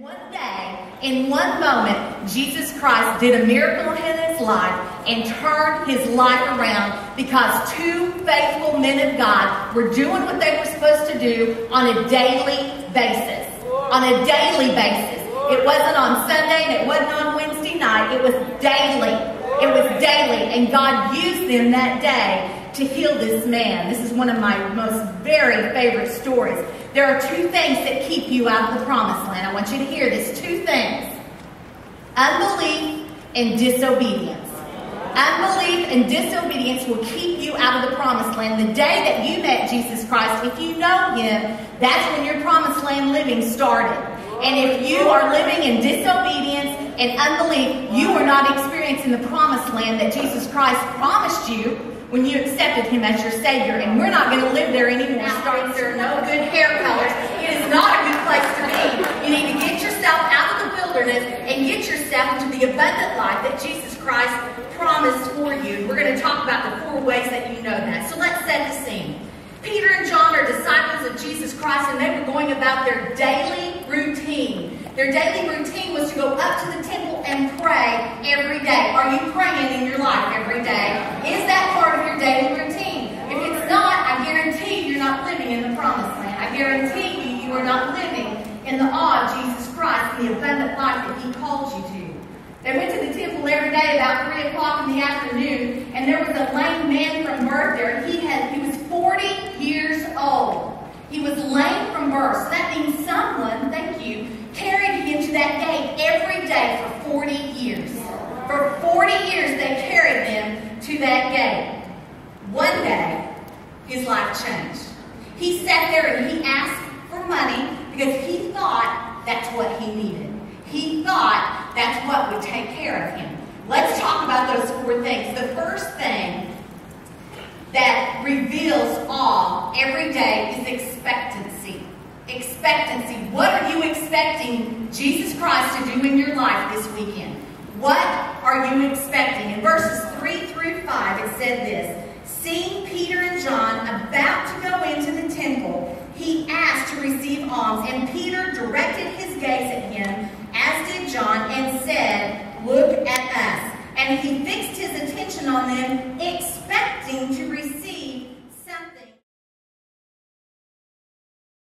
One day, in one moment, Jesus Christ did a miracle in his life and turned his life around because two faithful men of God were doing what they were supposed to do on a daily basis. On a daily basis. It wasn't on Sunday and it wasn't on Wednesday night. It was daily. It was daily. And God used them that day to heal this man. This is one of my most very favorite stories. There are two things that keep you out of the promised land. I want you to hear this. Two things. Unbelief and disobedience. Unbelief and disobedience will keep you out of the promised land. The day that you met Jesus Christ, if you know him, that's when your promised land living started. And if you are living in disobedience and unbelief, you are not experiencing the promised land that Jesus Christ promised you when you accepted him as your Savior. And we're not going to live there anymore. There are no good hair colors. It is not a good place to be. You need to get yourself out of the wilderness and get yourself into the abundant life that Jesus Christ promised for you. We're going to talk about the 4 ways that you know that. So let's set the scene. Peter and John are disciples of Jesus Christ, and they were going about their daily routine. Their daily routine was to go up to the temple and pray every day. Are you praying in your life every day? Is that part of your daily routine? If it's not, I guarantee you're not living in the promised land. I guarantee you are not living in the awe of Jesus Christ, the abundant life that he called you to. They went to the temple every day about 3 o'clock in the afternoon, and there was a lame man from birth there. He was 40 years old. He was lame from birth. So that means someone, thank you, carried him to that gate every day for 40 years. For 40 years they carried him to that gate. One day, his life changed. He sat there and he asked for money because he thought that's what he needed. He thought that's what would take care of him. Let's talk about those 4 things. The first thing that reveals awe every day is expectancy. Expectancy. What are you expecting Jesus Christ to do in your life this weekend? What are you expecting? In verses 3 through 5, it said this. Seeing Peter and John about to go into the temple, he asked to receive alms, and Peter directed his gaze at him, as did John, and said, "Look at us." And he fixed his attention on them